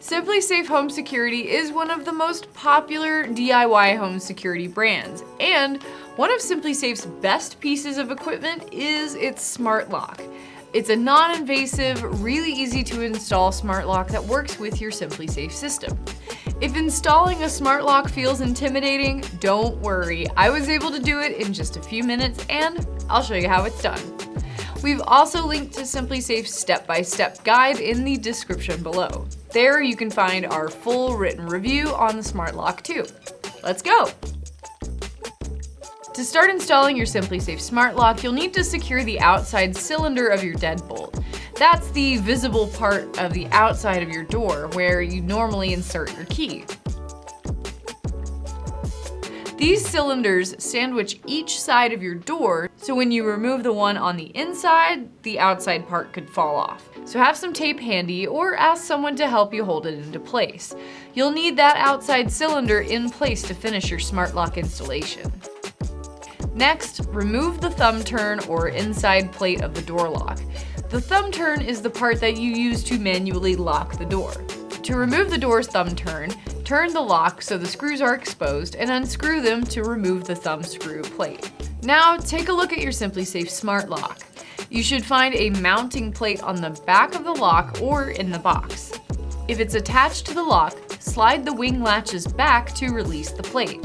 SimpliSafe Home Security is one of the most popular DIY home security brands, and one of SimpliSafe's best pieces of equipment is its smart lock. It's a non-invasive, really easy to install smart lock that works with your SimpliSafe system. If installing a smart lock feels intimidating, don't worry. I was able to do it in just a few minutes, and I'll show you how it's done. We've also linked to SimpliSafe's step-by-step guide in the description below. There you can find our full written review on the smart lock too. Let's go! To start installing your SimpliSafe smart lock, you'll need to secure the outside cylinder of your deadbolt. That's the visible part of the outside of your door where you normally insert your key. These cylinders sandwich each side of your door, so when you remove the one on the inside, the outside part could fall off. So have some tape handy or ask someone to help you hold it into place. You'll need that outside cylinder in place to finish your smart lock installation. Next, remove the thumb turn or inside plate of the door lock. The thumb turn is the part that you use to manually lock the door. To remove the door's thumb turn, turn the lock so the screws are exposed and unscrew them to remove the thumb screw plate. Now take a look at your SimpliSafe smart lock. You should find a mounting plate on the back of the lock or in the box. If it's attached to the lock, slide the wing latches back to release the plate.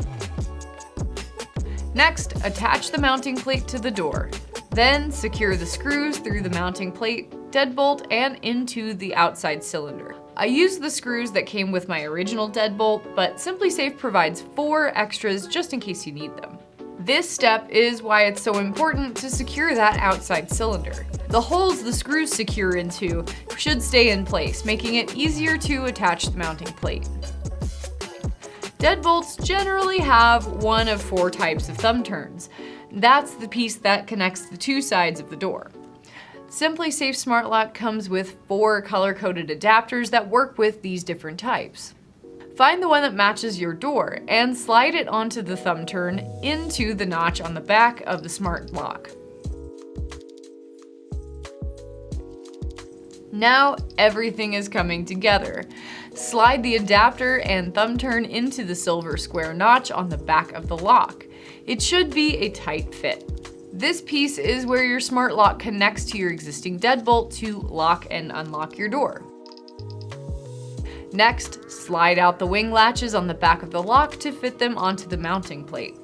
Next, attach the mounting plate to the door. Then secure the screws through the mounting plate, deadbolt, and into the outside cylinder. I used the screws that came with my original deadbolt, but SimpliSafe provides 4 extras just in case you need them. This step is why it's so important to secure that outside cylinder. The holes the screws secure into should stay in place, making it easier to attach the mounting plate. Deadbolts generally have one of 4 types of thumb turns. That's the piece that connects the 2 sides of the door. SimpliSafe Smart Lock comes with 4 color-coded adapters that work with these different types. Find the one that matches your door and slide it onto the thumb turn into the notch on the back of the smart lock. Now everything is coming together. Slide the adapter and thumb turn into the silver square notch on the back of the lock. It should be a tight fit. This piece is where your smart lock connects to your existing deadbolt to lock and unlock your door. Next, slide out the wing latches on the back of the lock to fit them onto the mounting plate.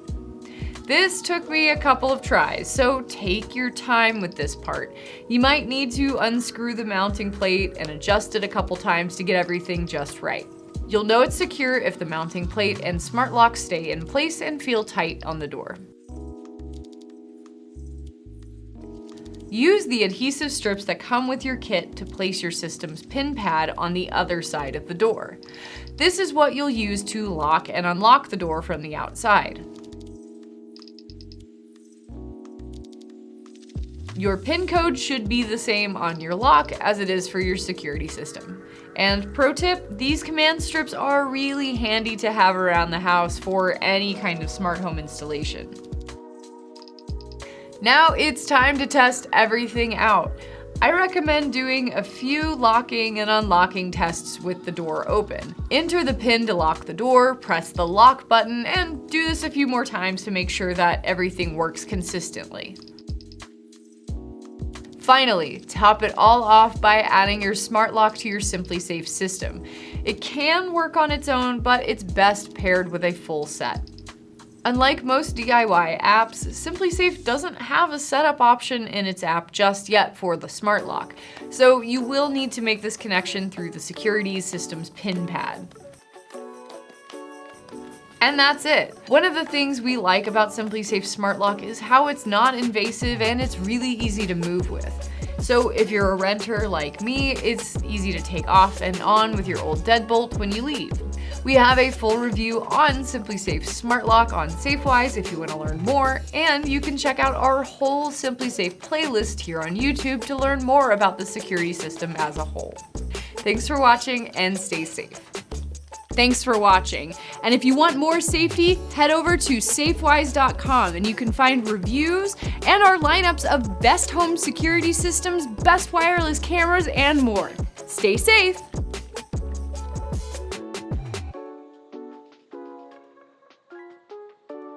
This took me a couple of tries, so take your time with this part. You might need to unscrew the mounting plate and adjust it a couple times to get everything just right. You'll know it's secure if the mounting plate and smart lock stay in place and feel tight on the door. Use the adhesive strips that come with your kit to place your system's pin pad on the other side of the door. This is what you'll use to lock and unlock the door from the outside. Your PIN code should be the same on your lock as it is for your security system. And pro tip, these command strips are really handy to have around the house for any kind of smart home installation. Now it's time to test everything out. I recommend doing a few locking and unlocking tests with the door open. Enter the PIN to lock the door, press the lock button, and do this a few more times to make sure that everything works consistently. Finally, top it all off by adding your smart lock to your SimpliSafe system. It can work on its own, but it's best paired with a full set. Unlike most DIY apps, SimpliSafe doesn't have a setup option in its app just yet for the smart lock, so you will need to make this connection through the security system's PIN pad. And that's it. One of the things we like about SimpliSafe Smart Lock is how it's not invasive and it's really easy to move with. So if you're a renter like me, it's easy to take off and on with your old deadbolt when you leave. We have a full review on SimpliSafe Smart Lock on Safewise if you want to learn more, and you can check out our whole SimpliSafe playlist here on YouTube to learn more about the security system as a whole. Thanks for watching and stay safe. Thanks for watching. And if you want more safety, head over to safewise.com and you can find reviews and our lineups of best home security systems, best wireless cameras, and more. Stay safe.